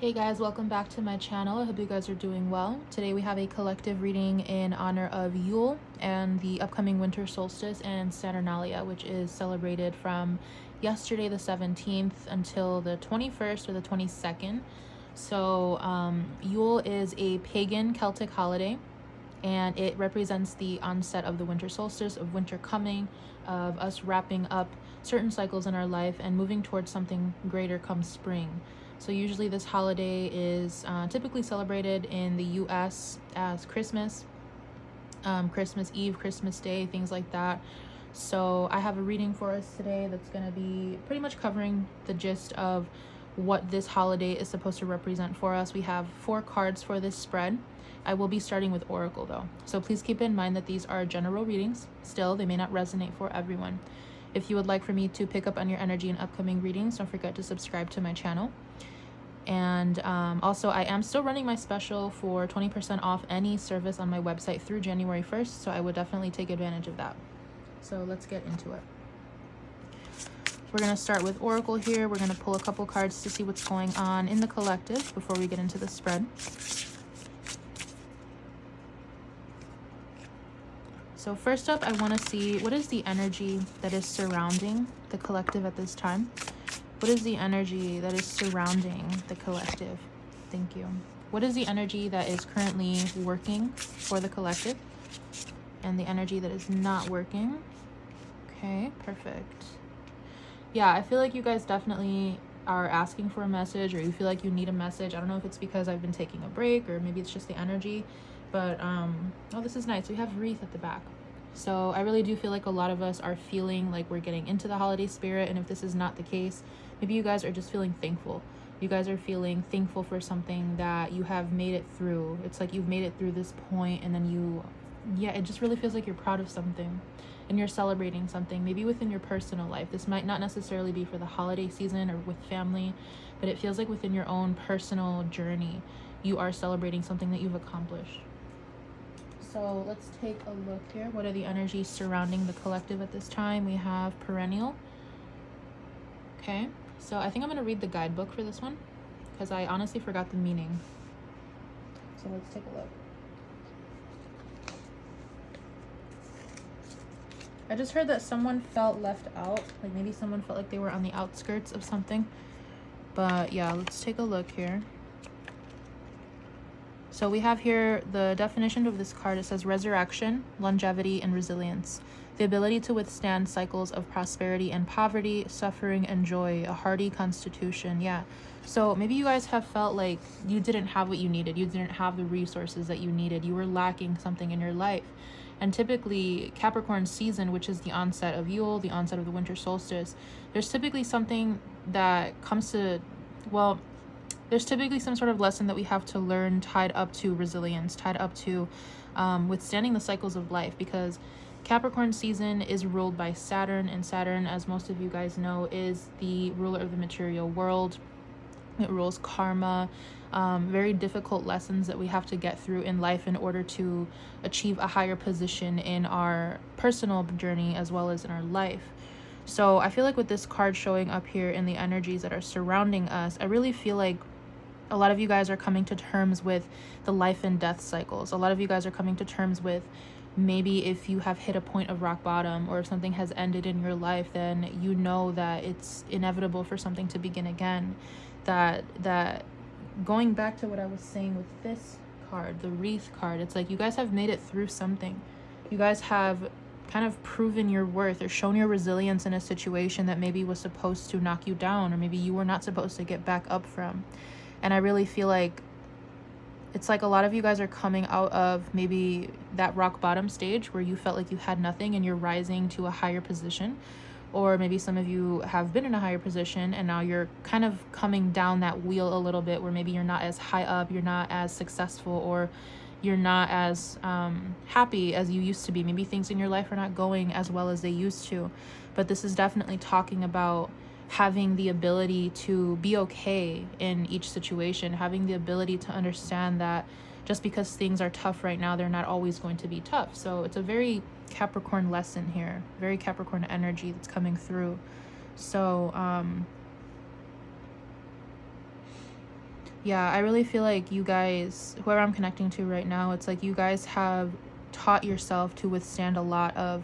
Hey guys, welcome back to my channel. I hope you guys are doing well. Today we have a collective reading in honor of Yule and the upcoming winter solstice and Saturnalia, which is celebrated from yesterday the 17th until the 21st or the 22nd. So Yule is a pagan Celtic holiday, and it represents the onset of the winter solstice, of winter coming, of us wrapping up certain cycles in our life and moving towards something greater come spring. So usually this holiday is typically celebrated in the US as Christmas, Christmas Eve, Christmas Day, things like that. So I have a reading for us today that's going to be pretty much covering the gist of what this holiday is supposed to represent for us. We have 4 cards for this spread. I will be starting with Oracle though, so please keep in mind that these are general readings. Still, they may not resonate for everyone. If you would like for me to pick up on your energy in upcoming readings, don't forget to subscribe to my channel. And also, I am still running my special for 20% off any service on my website through January 1st, so I would definitely take advantage of that. So let's get into it. We're going to start with Oracle here. We're going to pull a couple cards to see what's going on in the collective before we get into the spread. So first up, I want to see what is the energy that is surrounding the collective at this time. What is the energy that is surrounding the collective? Thank you. What is the energy that is currently working for the collective? And the energy that is not working. Okay, perfect. Yeah, I feel like you guys definitely are asking for a message, or you feel like you need a message. I don't know if it's because I've been taking a break, or maybe it's just the energy. But, oh, this is nice. We have wreath at the back. So I really do feel like a lot of us are feeling like we're getting into the holiday spirit. And if this is not the case, maybe you guys are just feeling thankful. You guys are feeling thankful for something that you have made it through. It's like you've made it through this point, and then it just really feels like you're proud of something and you're celebrating something, maybe within your personal life. This might not necessarily be for the holiday season or with family, but it feels like within your own personal journey, you are celebrating something that you've accomplished. So let's take a look here. What are the energies surrounding the collective at this time? We have perennial. Okay, so I think I'm going to read the guidebook for this one because I honestly forgot the meaning. So let's take a look. I just heard that someone felt left out, like maybe someone felt like they were on the outskirts of something. But yeah, let's take a look here. So we have here the definition of this card. It says resurrection, longevity, and resilience. The ability to withstand cycles of prosperity and poverty, suffering and joy, a hardy constitution. Yeah. So maybe you guys have felt like you didn't have what you needed. You didn't have the resources that you needed. You were lacking something in your life. And typically Capricorn season, which is the onset of Yule, the onset of the winter solstice, there's typically something that comes to, well, there's typically some sort of lesson that we have to learn tied up to resilience, tied up to withstanding the cycles of life, because Capricorn season is ruled by Saturn, and Saturn, as most of you guys know, is the ruler of the material world. It rules karma, very difficult lessons that we have to get through in life in order to achieve a higher position in our personal journey as well as in our life. So I feel like with this card showing up here in the energies that are surrounding us, I really feel like a lot of you guys are coming to terms with the life and death cycles. A lot of you guys are coming to terms with maybe if you have hit a point of rock bottom, or if something has ended in your life, then you know that it's inevitable for something to begin again. That going back to what I was saying with this card, the wreath card, it's like you guys have made it through something. You guys have kind of proven your worth or shown your resilience in a situation that maybe was supposed to knock you down, or maybe you were not supposed to get back up from. And I really feel like it's like a lot of you guys are coming out of maybe that rock bottom stage where you felt like you had nothing and you're rising to a higher position. Or maybe some of you have been in a higher position and now you're kind of coming down that wheel a little bit, where maybe you're not as high up, you're not as successful, or you're not as happy as you used to be. Maybe things in your life are not going as well as they used to. But this is definitely talking about having the ability to be okay in each situation, having the ability to understand that just because things are tough right now, they're not always going to be tough. So it's a very Capricorn lesson here, very Capricorn energy that's coming through. So Yeah, I really feel like you guys, whoever I'm connecting to right now, it's like you guys have taught yourself to withstand a lot of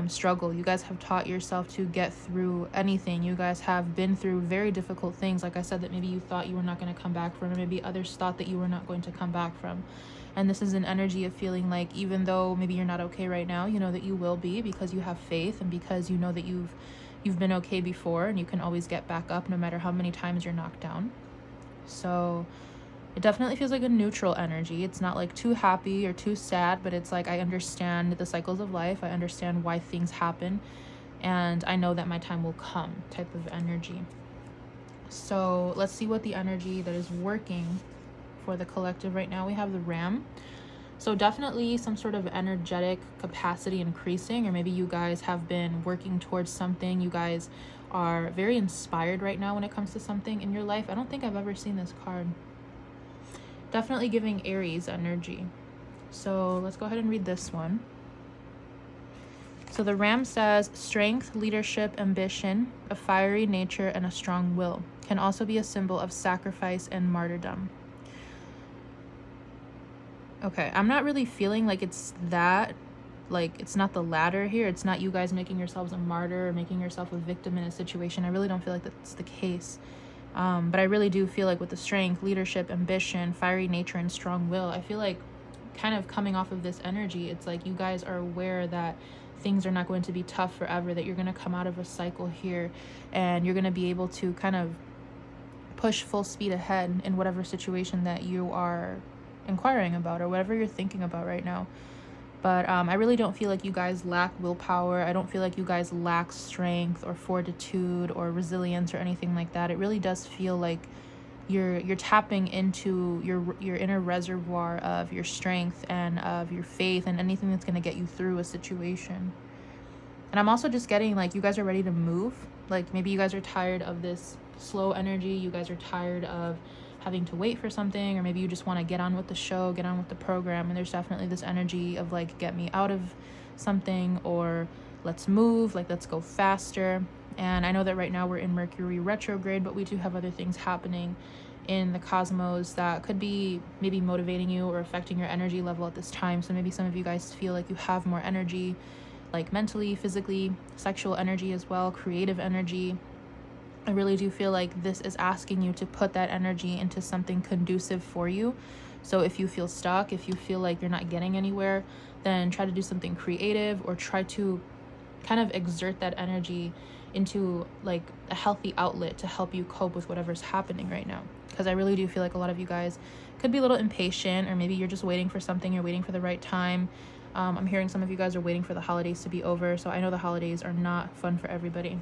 struggle. You guys have taught yourself to get through anything. You guys have been through very difficult things. Like I said, that maybe you thought you were not going to come back from, or maybe others thought that you were not going to come back from. And this is an energy of feeling like even though maybe you're not okay right now, you know that you will be, because you have faith and because you know that you've been okay before, and you can always get back up no matter how many times you're knocked down. So it definitely feels like a neutral energy. It's not like too happy or too sad, but it's like I understand the cycles of life. I understand why things happen, and I know that my time will come type of energy. So let's see what the energy that is working for the collective right now. We have the Ram. So definitely some sort of energetic capacity increasing, or maybe you guys have been working towards something. You guys are very inspired right now when it comes to something in your life. I don't think I've ever seen this card. Definitely giving Aries energy. So let's go ahead and read this one. So the Ram says, strength, leadership, ambition, a fiery nature, and a strong will. Can also be a symbol of sacrifice and martyrdom. Okay, I'm not really feeling like it's that. Like, it's not the latter here. It's not you guys making yourselves a martyr or making yourself a victim in a situation. I really don't feel like that's the case. But I really do feel like with the strength, leadership, ambition, fiery nature, and strong will, I feel like kind of coming off of this energy, it's like you guys are aware that things are not going to be tough forever, that you're going to come out of a cycle here, and you're going to be able to kind of push full speed ahead in whatever situation that you are inquiring about or whatever you're thinking about right now. But I really don't feel like you guys lack willpower. I don't feel like you guys lack strength or fortitude or resilience or anything like that. It really does feel like you're tapping into your inner reservoir of your strength and of your faith and anything that's going to get you through a situation. And I'm also just getting like you guys are ready to move. Like maybe you guys are tired of this slow energy. You guys are tired of having to wait for something, or maybe you just want to get on with the show, get on with the program, and there's definitely this energy of like, get me out of something, or let's move, like let's go faster. And I know that right now we're in Mercury retrograde, but we do have other things happening in the cosmos that could be maybe motivating you or affecting your energy level at this time. So maybe some of you guys feel like you have more energy, like mentally, physically, sexual energy as well, creative energy. I really do feel like this is asking you to put that energy into something conducive for you. So if you feel stuck, if you feel like you're not getting anywhere, then try to do something creative, or try to kind of exert that energy into like a healthy outlet to help you cope with whatever's happening right now. Because I really do feel like a lot of you guys could be a little impatient, or maybe you're just waiting for something, you're waiting for the right time. I'm hearing some of you guys are waiting for the holidays to be over. So I know the holidays are not fun for everybody.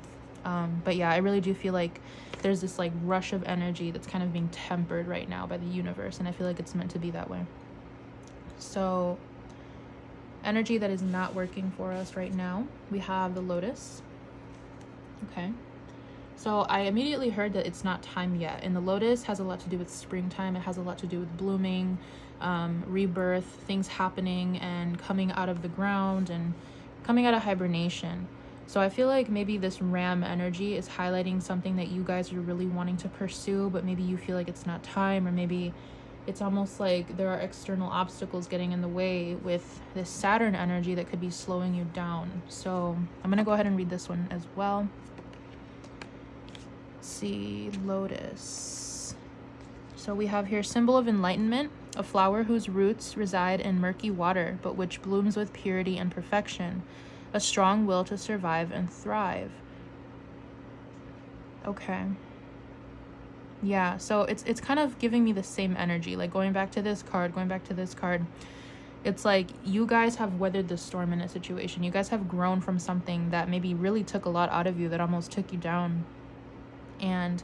But yeah, I really do feel like there's this like rush of energy that's kind of being tempered right now by the universe, and I feel like it's meant to be that way. So energy that is not working for us right now, we have the Lotus. Okay, so I immediately heard that it's not time yet, and the Lotus has a lot to do with springtime. It has a lot to do with blooming, rebirth, things happening and coming out of the ground and coming out of hibernation. So I feel like maybe this Ram energy is highlighting something that you guys are really wanting to pursue, but maybe you feel like it's not time, or maybe it's almost like there are external obstacles getting in the way with this Saturn energy that could be slowing you down. So I'm going to go ahead and read this one as well. Let's see, Lotus. So we have here symbol of enlightenment, a flower whose roots reside in murky water, but which blooms with purity and perfection. A strong will to survive and thrive. Okay. Yeah, so it's kind of giving me the same energy. Like going back to this card. It's like you guys have weathered the storm in a situation. You guys have grown from something that maybe really took a lot out of you, that almost took you down. And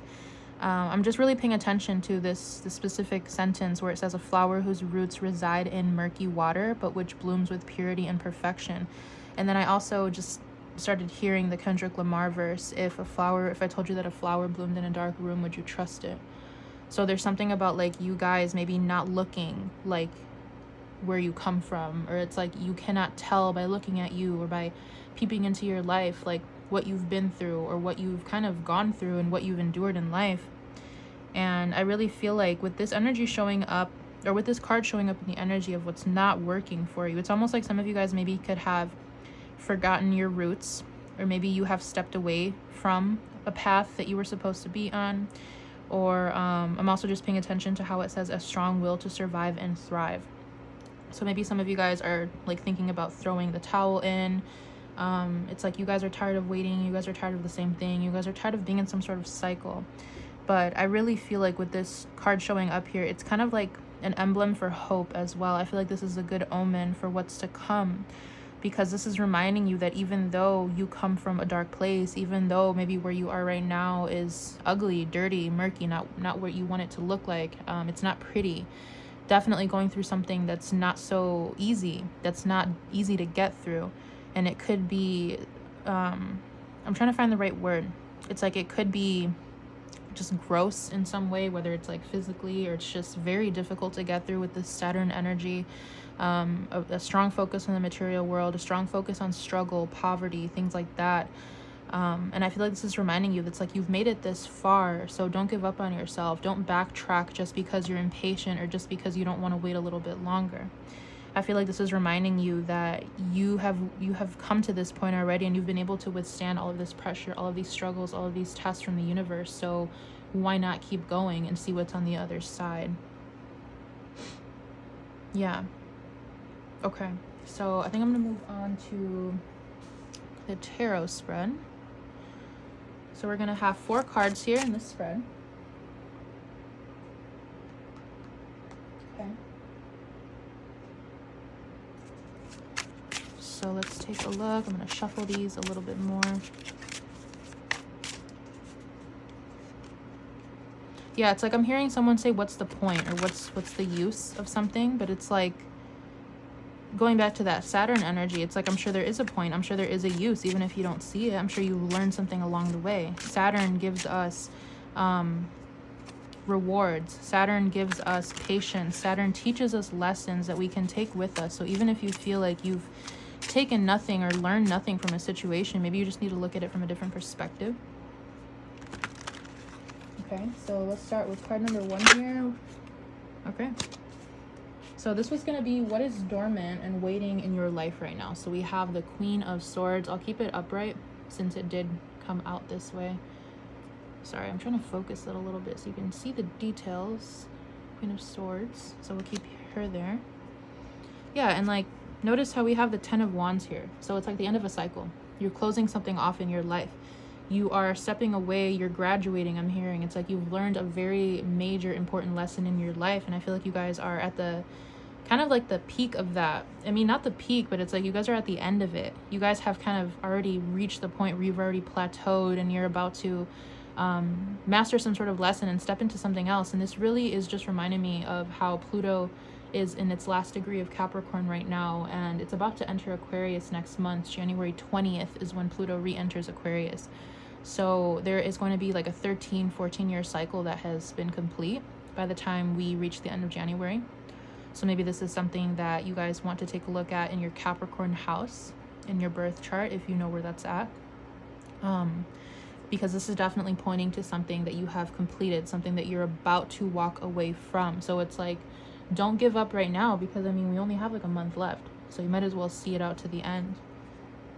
I'm just really paying attention to this specific sentence where it says a flower whose roots reside in murky water, but which blooms with purity and perfection. And then I also just started hearing the Kendrick Lamar verse, if I told you that a flower bloomed in a dark room, would you trust it? So there's something about like you guys maybe not looking like where you come from, or it's like you cannot tell by looking at you or by peeping into your life like what you've been through or what you've kind of gone through and what you've endured in life. And And I really feel like with this energy showing up, or with this card showing up in the energy of what's not working for you, it's almost like some of you guys maybe could have forgotten your roots, or maybe you have stepped away from a path that you were supposed to be on. Or I'm also just paying attention to how it says a strong will to survive and thrive. So maybe some of you guys are like thinking about throwing the towel in. It's like you guys are tired of waiting, you guys are tired of the same thing, you guys are tired of being in some sort of cycle. But I really feel like with this card showing up here, it's kind of like an emblem for hope as well. I feel like this is a good omen for what's to come, because this is reminding you that even though you come from a dark place, even though maybe where you are right now is ugly, dirty, murky, not what you want it to look like, it's not pretty, definitely going through something that's not so easy, that's not easy to get through. And it could be, I'm trying to find the right word. It's like it could be just gross in some way, whether it's like physically, or it's just very difficult to get through with this Saturn energy. A strong focus on the material world, a strong focus on struggle, poverty, things like that. And I feel like this is reminding you that's like you've made it this far, so don't give up on yourself. Don't backtrack just because you're impatient, or just because you don't want to wait a little bit longer. I feel like this is reminding you that you have come to this point already, and you've been able to withstand all of this pressure, all of these struggles, all of these tests from the universe. So why not keep going and see what's on the other side? Yeah. Okay. So I think I'm going to move on to the tarot spread. So we're going to have 4 cards here in this spread. Okay. So let's take a look. I'm going to shuffle these a little bit more. Yeah, it's like I'm hearing someone say, what's the point, or what's the use of something? But it's like, going back to that Saturn energy, it's like I'm sure there is a point. I'm sure there is a use, even if you don't see it. I'm sure you learned something along the way. Saturn gives us rewards. Saturn gives us patience. Saturn teaches us lessons that we can take with us. So even if you feel like you've taken nothing or learned nothing from a situation, maybe you just need to look at it from a different perspective. Okay, so let's start with card number 1 here. Okay. So this was going to be what is dormant and waiting in your life right now. So we have the Queen of Swords. I'll keep it upright since it did come out this way. Sorry, I'm trying to focus it a little bit so you can see the details. Queen of Swords. So we'll keep her there. Yeah, and like, notice how we have the 10 of Wands here. So it's like the end of a cycle. You're closing something off in your life. You are stepping away, you're graduating, I'm hearing. It's like you've learned a very major, important lesson in your life. And I feel like you guys are at the, kind of like the peak of that. I mean, not the peak, but it's like you guys are at the end of it. You guys have kind of already reached the point where you've already plateaued, and you're about to master some sort of lesson and step into something else. And this really is just reminding me of how Pluto is in its last degree of Capricorn right now, and it's about to enter Aquarius next month. January 20th is when Pluto re-enters Aquarius. So there is going to be like a 13-14 year cycle that has been complete by the time we reach the end of January. So maybe this is something that you guys want to take a look at in your Capricorn house, in your birth chart, if you know where that's at. Because this is definitely pointing to something that you have completed, something that you're about to walk away from. So it's like, don't give up right now, because I mean, we only have like a month left. So you might as well see it out to the end.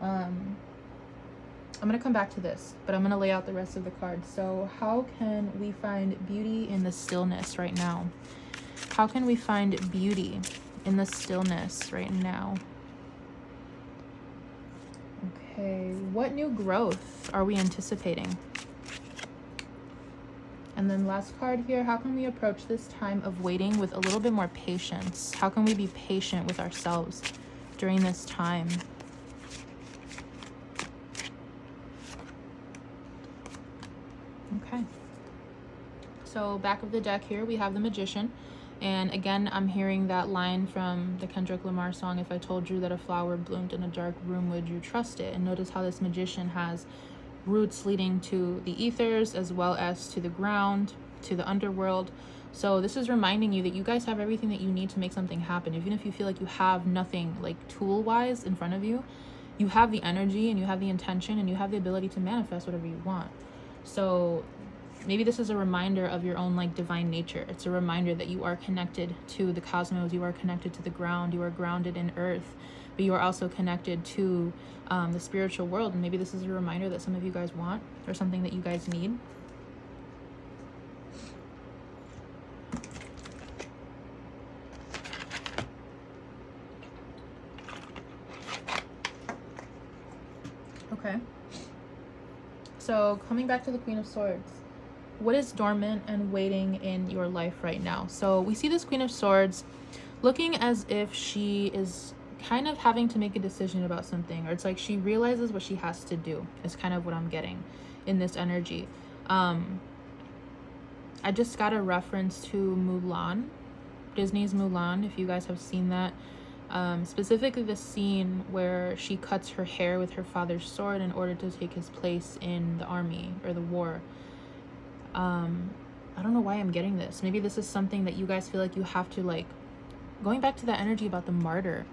I'm going to come back to this, but I'm going to lay out the rest of the cards. So how can we find beauty in the stillness right now? How can we find beauty in the stillness right now? Okay, what new growth are we anticipating? And then last card here, how can we approach this time of waiting with a little bit more patience? How can we be patient with ourselves during this time? Okay. So back of the deck here, we have the Magician. And again, I'm hearing that line from the Kendrick Lamar song, "If I told you that a flower bloomed in a dark room, would you trust it?" And notice how this Magician has roots leading to the ethers, as well as to the ground, to the underworld. So this is reminding you that you guys have everything that you need to make something happen. Even if you feel like you have nothing like tool-wise in front of you, you have the energy and you have the intention and you have the ability to manifest whatever you want. So maybe this is a reminder of your own like divine nature. It's a reminder that you are connected to the cosmos, you are connected to the ground, you are grounded in earth, but you are also connected to the spiritual world. And maybe this is a reminder that some of you guys want, or something that you guys need. Okay. So coming back to the Queen of Swords, what is dormant and waiting in your life right now? So we see this Queen of Swords looking as if she is kind of having to make a decision about something, or it's like she realizes what she has to do, is kind of what I'm getting in this energy. I just got a reference to Mulan, Disney's Mulan, if you guys have seen that. Specifically the scene where she cuts her hair with her father's sword in order to take his place in the army or the war. I don't know why I'm getting this. Maybe this is something that you guys feel like you have to, like, going back to that energy about the martyr.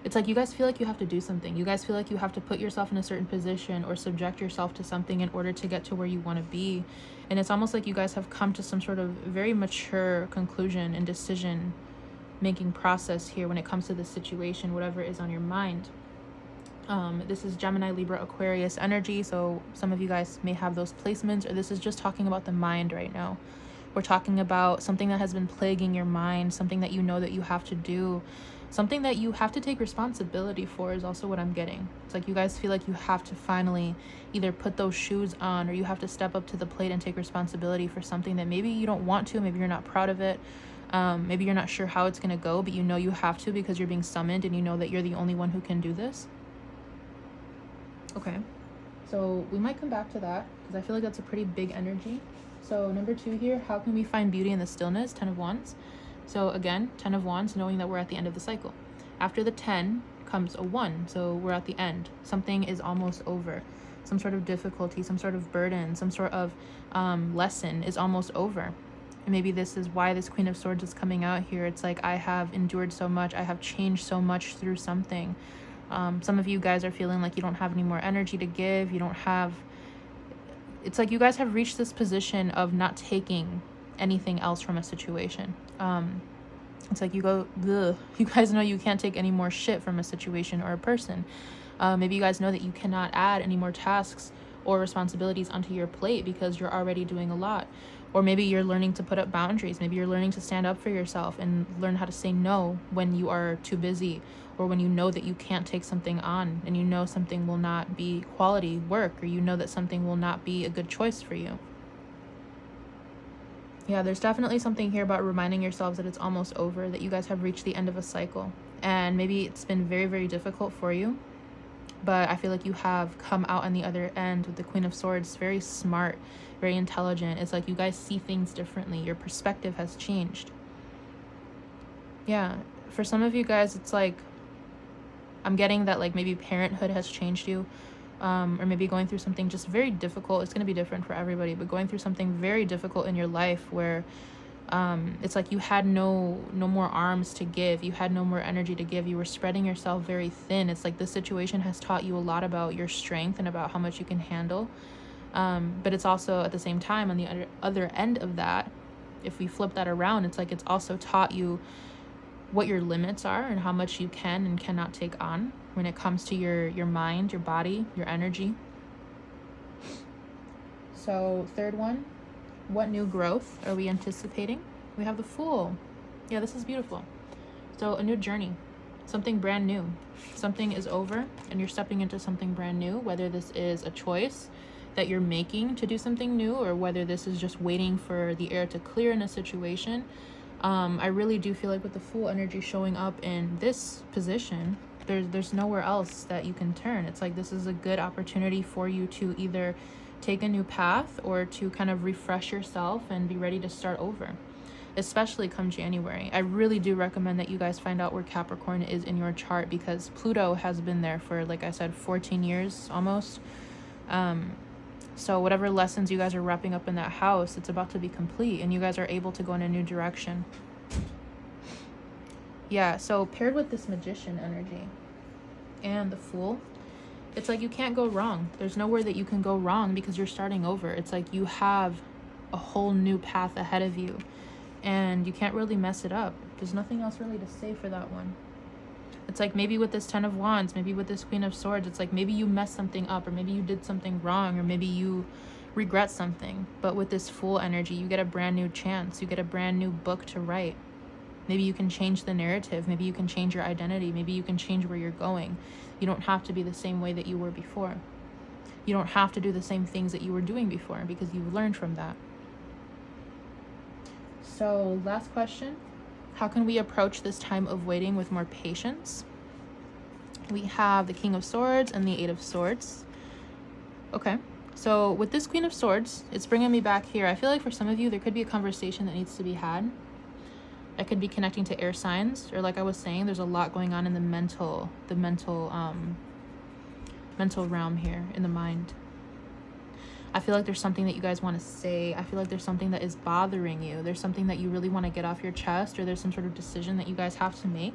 It's like you guys feel like you have to do something. You guys feel like you have to put yourself in a certain position or subject yourself to something in order to get to where you want to be. And it's almost like you guys have come to some sort of very mature conclusion and decision making process here when it comes to this situation, whatever is on your mind. This is Gemini, Libra, Aquarius energy, so some of you guys may have those placements, or this is just talking about the mind right now. We're talking about something that has been plaguing your mind, something that you know that you have to do, something that you have to take responsibility for is also what I'm getting. It's like you guys feel like you have to finally either put those shoes on, or you have to step up to the plate and take responsibility for something that maybe you don't want to, maybe you're not proud of it. Maybe you're not sure how it's going to go, but you know you have to because you're being summoned and you know that you're the only one who can do this. Okay, so we might come back to that because I feel like that's a pretty big energy. So number 2 here, how can we find beauty in the stillness? 10 of Wands. So again, 10 of Wands, knowing that we're at the end of the cycle. After the 10 comes a 1, so we're at the end. Something is almost over. Some sort of difficulty, some sort of burden, some sort of lesson is almost over. And maybe this is why this Queen of Swords is coming out here. It's like, I have endured so much. I have changed so much through something. Some of you guys are feeling like you don't have any more energy to give. You don't have... It's like you guys have reached this position of not taking anything else from a situation. It's like you go, ugh. You guys know you can't take any more shit from a situation or a person. Maybe you guys know that you cannot add any more tasks or responsibilities onto your plate because you're already doing a lot. Or maybe you're learning to put up boundaries. Maybe you're learning to stand up for yourself and learn how to say no when you are too busy, or when you know that you can't take something on and you know something will not be quality work, or you know that something will not be a good choice for you. Yeah, there's definitely something here about reminding yourselves that it's almost over, that you guys have reached the end of a cycle. And maybe it's been very, very difficult for you, but I feel like you have come out on the other end with the Queen of Swords. Very smart, very intelligent. It's like you guys see things differently. Your perspective has changed. Yeah, for some of you guys, it's like, I'm getting that like maybe parenthood has changed you, or maybe going through something just very difficult. It's going to be different for everybody, but going through something very difficult in your life where it's like you had no more arms to give. You had no more energy to give. You were spreading yourself very thin. It's like this situation has taught you a lot about your strength and about how much you can handle. But it's also at the same time, on the other end of that, if we flip that around, it's like it's also taught you what your limits are and how much you can and cannot take on when it comes to your mind, your body, your energy. So third one, what new growth are we anticipating? We have the Fool. Yeah, this is beautiful. So a new journey, something brand new. Something is over and you're stepping into something brand new, whether this is a choice that you're making to do something new, or whether this is just waiting for the air to clear in a situation. I really do feel like with the Fool energy showing up in this position, there's nowhere else that you can turn. It's like this is a good opportunity for you to either take a new path or to kind of refresh yourself and be ready to start over, especially come January. I really do recommend that you guys find out where Capricorn is in your chart, because Pluto has been there for, like I said, 14 years almost. So whatever lessons you guys are wrapping up in that house, it's about to be complete and you guys are able to go in a new direction. Yeah, so paired with this Magician energy and the Fool, it's like you can't go wrong. There's nowhere that you can go wrong because you're starting over. It's like you have a whole new path ahead of you, and you can't really mess it up. There's nothing else really to say for that one. It's like maybe with this 10 of Wands, maybe with this Queen of Swords, it's like maybe you messed something up, or maybe you did something wrong, or maybe you regret something. But with this Fool energy, you get a brand new chance. You get a brand new book to write. Maybe you can change the narrative. Maybe you can change your identity. Maybe you can change where you're going. You don't have to be the same way that you were before. You don't have to do the same things that you were doing before, because you've learned from that. So last question. How can we approach this time of waiting with more patience? We have the King of Swords and the Eight of Swords. Okay, so with this Queen of Swords, it's bringing me back here. I feel like for some of you, there could be a conversation that needs to be had. I could be connecting to air signs, or like I was saying, there's a lot going on in the mental realm here, in the mind. I feel like there's something that you guys want to say. I feel like there's something that is bothering you. There's something that you really want to get off your chest, or there's some sort of decision that you guys have to make.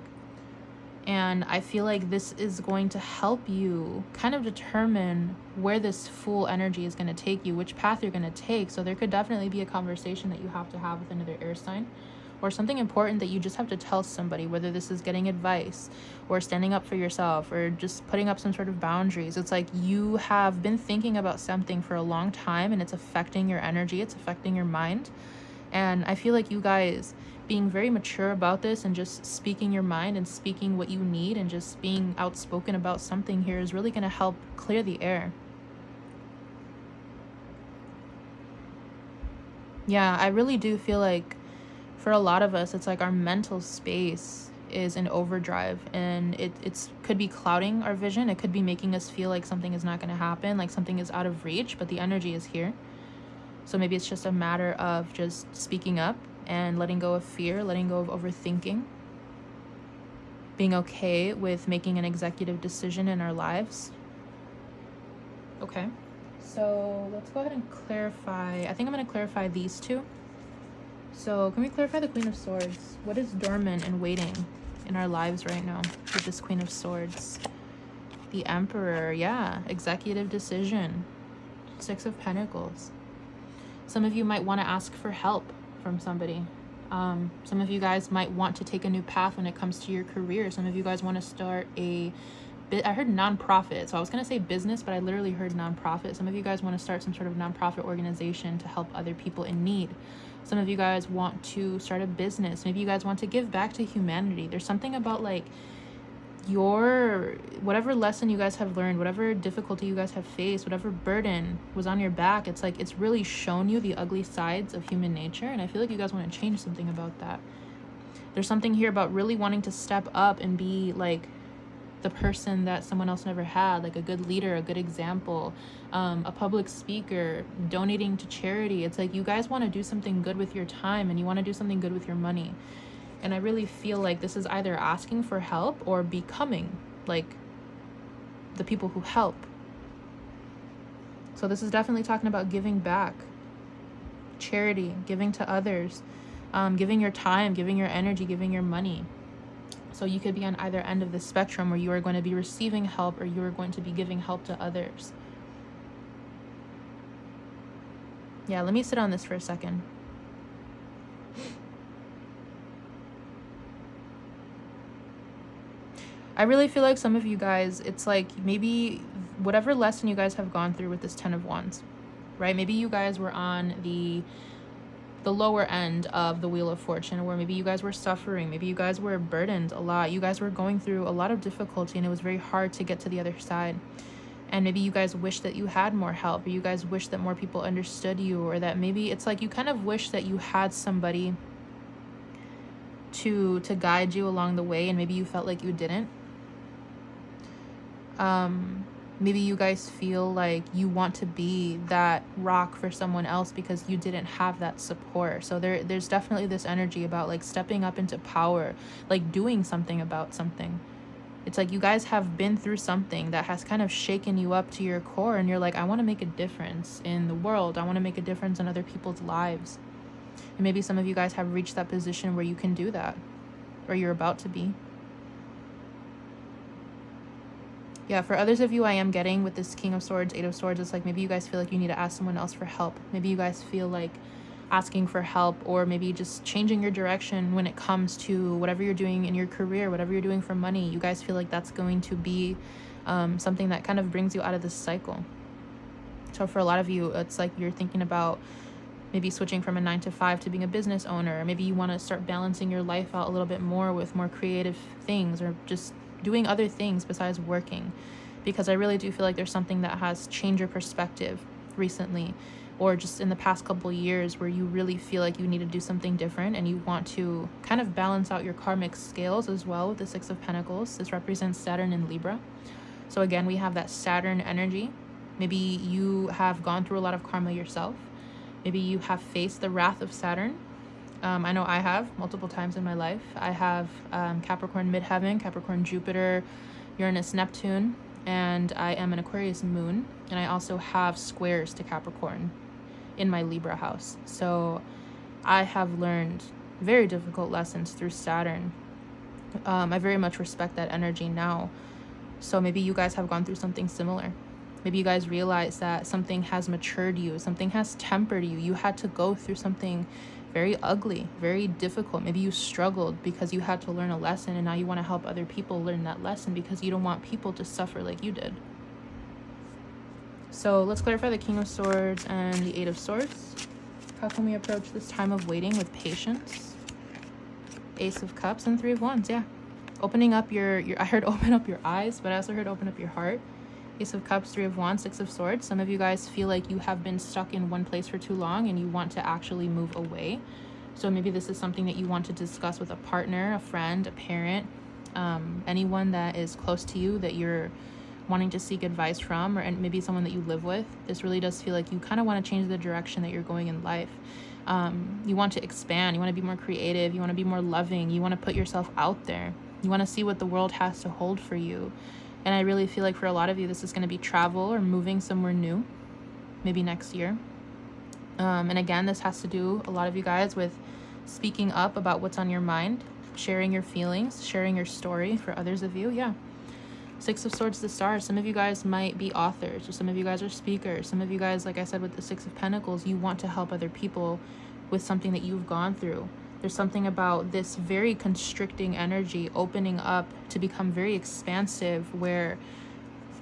And I feel like this is going to help you kind of determine where this Fool energy is going to take you, which path you're going to take. So there could definitely be a conversation that you have to have with another air sign, or something important that you just have to tell somebody, whether this is getting advice or standing up for yourself or just putting up some sort of boundaries. It's like you have been thinking about something for a long time, and it's affecting your energy, it's affecting your mind. And I feel like you guys being very mature about this and just speaking your mind and speaking what you need and just being outspoken about something here is really going to help clear the air. Yeah, I really do feel like for a lot of us, it's like our mental space is in overdrive, and it's could be clouding our vision. It could be making us feel like something is not going to happen, like something is out of reach, but the energy is here. So maybe it's just a matter of just speaking up and letting go of fear, letting go of overthinking, being okay with making an executive decision in our lives. Okay, so let's go ahead and clarify. I think I'm going to clarify these two. So can we clarify the Queen of Swords? What is dormant and waiting in our lives right now with this Queen of Swords? The Emperor, yeah, executive decision. Six of Pentacles. Some of you might want to ask for help from somebody. Some of you guys might want to take a new path when it comes to your career. Some of you guys want to start I heard nonprofit, so I was going to say business, but I literally heard nonprofit. Some of you guys want to start some sort of nonprofit organization to help other people in need. Some of you guys want to start a business. Maybe you guys want to give back to humanity. There's something about like whatever lesson you guys have learned, whatever difficulty you guys have faced, whatever burden was on your back, it's like it's really shown you the ugly sides of human nature, and I feel like you guys want to change something about that. There's something here about really wanting to step up and be like the person that someone else never had, like a good leader, a good example, a public speaker, donating to charity. It's like you guys want to do something good with your time, and you want to do something good with your money. And I really feel like this is either asking for help or becoming like the people who help. So this is definitely talking about giving back, charity, giving to others, giving your time, giving your energy, giving your money. So you could be on either end of the spectrum, where you are going to be receiving help or you are going to be giving help to others. Yeah, let me sit on this for a second. I really feel like some of you guys, it's like maybe whatever lesson you guys have gone through with this 10 of Wands, right? Maybe you guys were on the lower end of the Wheel of Fortune, where maybe you guys were suffering, maybe you guys were burdened a lot, you guys were going through a lot of difficulty, and it was very hard to get to the other side. And maybe you guys wish that you had more help, or you guys wish that more people understood you, or that maybe it's like you kind of wish that you had somebody to guide you along the way, and maybe you felt like you didn't. Maybe you guys feel like you want to be that rock for someone else because you didn't have that support. So there's definitely this energy about like stepping up into power, like doing something about something. It's like you guys have been through something that has kind of shaken you up to your core, and you're like, I want to make a difference in the world. I want to make a difference in other people's lives. And maybe some of you guys have reached that position where you can do that, or you're about to be. Yeah, for others of you, I am getting with this King of Swords, Eight of Swords, it's like maybe you guys feel like you need to ask someone else for help. Maybe you guys feel like asking for help, or maybe just changing your direction when it comes to whatever you're doing in your career, whatever you're doing for money. You guys feel like that's going to be something that kind of brings you out of this cycle. So for a lot of you, it's like you're thinking about maybe switching from a 9-to-5 to being a business owner. Maybe you want to start balancing your life out a little bit more with more creative things, or just doing other things besides working. Because I really do feel like there's something that has changed your perspective recently, or just in the past couple years, where you really feel like you need to do something different, and you want to kind of balance out your karmic scales as well with the Six of Pentacles. This represents Saturn in Libra. So again, we have that Saturn energy. Maybe you have gone through a lot of karma yourself. Maybe you have faced the wrath of Saturn. I know I have multiple times in my life. I have Capricorn midheaven, Capricorn Jupiter, Uranus Neptune, and I am an Aquarius moon. And I also have squares to Capricorn in my Libra house. So I have learned very difficult lessons through Saturn. I very much respect that energy now. So maybe you guys have gone through something similar. Maybe you guys realize that something has matured you, something has tempered you. You had to go through something very ugly, very difficult. Maybe you struggled because you had to learn a lesson, and now you want to help other people learn that lesson because you don't want people to suffer like you did. So let's clarify the King of Swords and the Eight of Swords. How can we approach this time of waiting with patience? Ace of Cups and Three of Wands, yeah. Opening up your I heard open up your eyes, but I also heard open up your heart. Ace of Cups, Three of Wands, Six of Swords. Some of you guys feel like you have been stuck in one place for too long and you want to actually move away. So maybe this is something that you want to discuss with a partner, a friend, a parent, anyone that is close to you that you're wanting to seek advice from, or maybe someone that you live with. This really does feel like you kind of want to change the direction that you're going in life. You want to expand. You want to be more creative. You want to be more loving. You want to put yourself out there. You want to see what the world has to hold for you. And I really feel like for a lot of you, this is going to be travel or moving somewhere new, maybe next year. And again, this has to do, a lot of you guys, with speaking up about what's on your mind, sharing your feelings, sharing your story. For others of you, yeah. Six of Swords, the Stars. Some of you guys might be authors, or some of you guys are speakers. Some of you guys, like I said, with the Six of Pentacles, you want to help other people with something that you've gone through. There's something about this very constricting energy opening up to become very expansive, where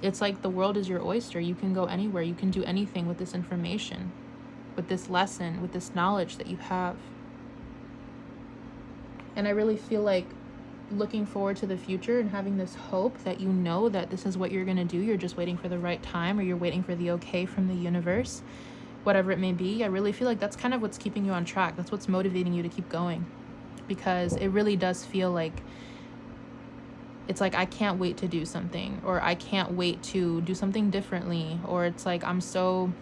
it's like the world is your oyster. You can go anywhere. You can do anything with this information, with this lesson, with this knowledge that you have. And I really feel like looking forward to the future and having this hope that you know that this is what you're going to do. You're just waiting for the right time, or you're waiting for the okay from the universe. Whatever it may be, I really feel like that's kind of what's keeping you on track. That's what's motivating you to keep going, because it really does feel like it's like, I can't wait to do something, or I can't wait to do something differently, or it's like, I don't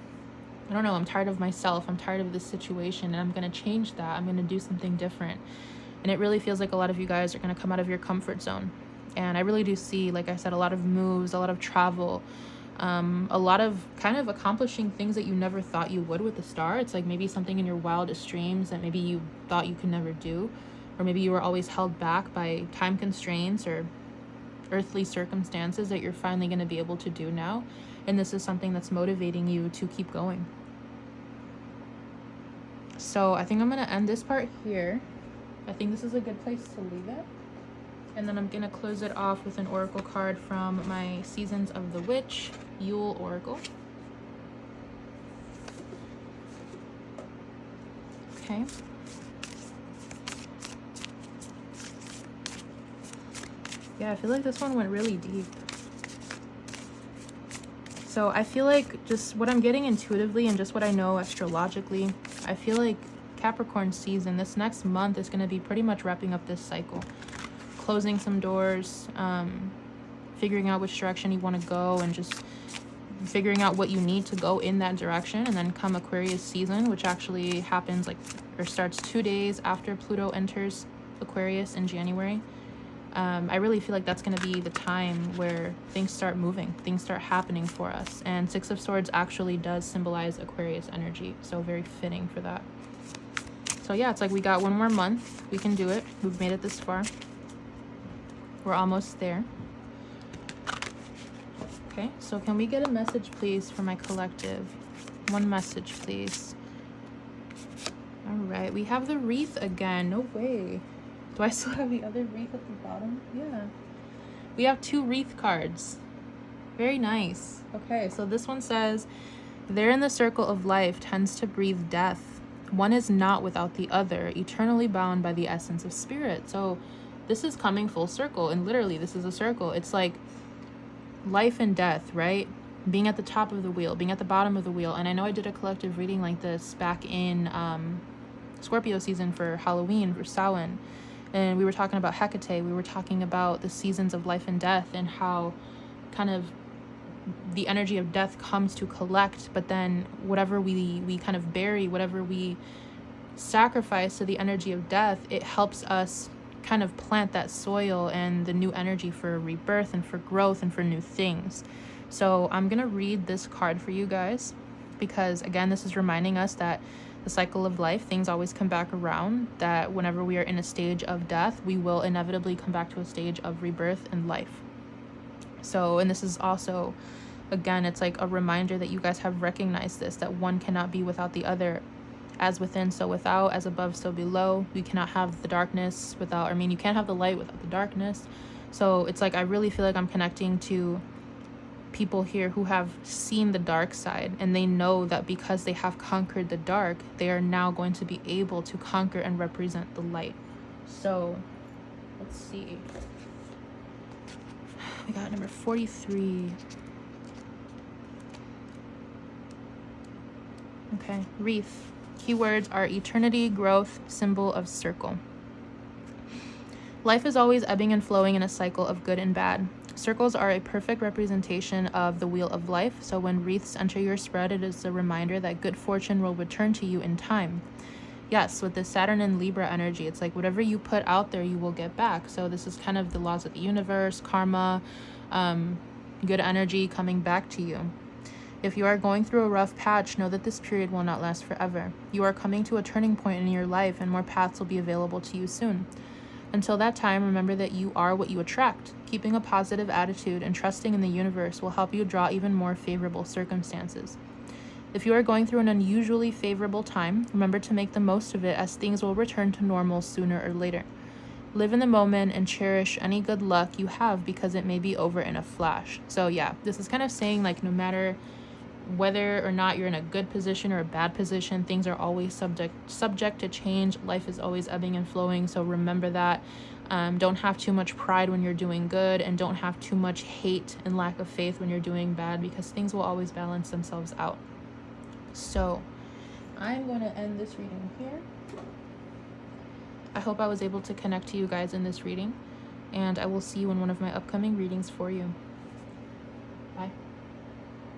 know, I'm tired of myself, I'm tired of this situation, and I'm going to change that. I'm going to do something different. And it really feels like a lot of you guys are going to come out of your comfort zone. And I really do see, like I said, a lot of moves, a lot of travel, a lot of kind of accomplishing things that you never thought you would with the Star. It's like maybe something in your wildest dreams that maybe you thought you could never do, or maybe you were always held back by time constraints or earthly circumstances that you're finally going to be able to do now. And this is something that's motivating you to keep going. So I think I'm going to end this part here. I think this is a good place to leave it. And then I'm going to close it off with an oracle card from my Seasons of the Witch Yule Oracle. Okay. Yeah, I feel like this one went really deep. So I feel like just what I'm getting intuitively and just what I know astrologically, I feel like Capricorn season, this next month, is going to be pretty much wrapping up this cycle. Closing some doors, figuring out which direction you want to go, and just figuring out what you need to go in that direction. And then come Aquarius season, which actually happens starts 2 days after Pluto enters Aquarius in January. I really feel like that's going to be the time where things start moving, things start happening for us. And Six of Swords actually does symbolize Aquarius energy, so very fitting for that. So yeah, it's like we got one more month. We can do it. We've made it this far. We're almost there. Okay, so can we get a message, please, for my collective? One message, please. All right, we have the wreath again. No way. Do I still have the other wreath at the bottom? Yeah. We have 2 wreath cards. Very nice. Okay, so this one says, there in the circle of life tends to breathe death. One is not without the other, eternally bound by the essence of spirit. So this is coming full circle, and literally this is a circle. It's like life and death, right? Being at the top of the wheel, being at the bottom of the wheel. And I know I did a collective reading like this back in Scorpio season for Halloween, for Samhain. And we were talking about Hecate. We were talking about the seasons of life and death and how kind of the energy of death comes to collect, but then whatever we kind of bury, whatever we sacrifice to the energy of death, it helps us kind of plant that soil and the new energy for rebirth and for growth and for new things. So I'm gonna read this card for you guys because, again, this is reminding us that the cycle of life, things always come back around, that whenever we are in a stage of death, we will inevitably come back to a stage of rebirth and life. So, and this is also, again, it's like a reminder that you guys have recognized this, that one cannot be without the other. As within, so without, as above, so below. We cannot have the darkness without, you can't have the light without the darkness. So it's like, I really feel like I'm connecting to people here who have seen the dark side, and they know that because they have conquered the dark, they are now going to be able to conquer and represent the light. So let's see. We got number 43. Okay, wreath. Keywords are eternity, growth, symbol of circle. Life is always ebbing and flowing in a cycle of good and bad. Circles are a perfect representation of the wheel of life, so when wreaths enter your spread, it is a reminder that good fortune will return to you in time. Yes, with the Saturn and Libra energy, it's like whatever you put out there, you will get back. So this is kind of the laws of the universe, karma, good energy coming back to you. If you are going through a rough patch, know that this period will not last forever. You are coming to a turning point in your life, and more paths will be available to you soon. Until that time, remember that you are what you attract. Keeping a positive attitude and trusting in the universe will help you draw even more favorable circumstances. If you are going through an unusually favorable time, remember to make the most of it, as things will return to normal sooner or later. Live in the moment and cherish any good luck you have, because it may be over in a flash. So yeah, this is kind of saying, like, no matter whether or not you're in a good position or a bad position, things are always subject to change. Life is always ebbing and flowing, so remember that. Don't have too much pride when you're doing good, and don't have too much hate and lack of faith when you're doing bad, because things will always balance themselves out. So I'm going to end this reading here. I hope I was able to connect to you guys in this reading, and I will see you in one of my upcoming readings for you. Bye.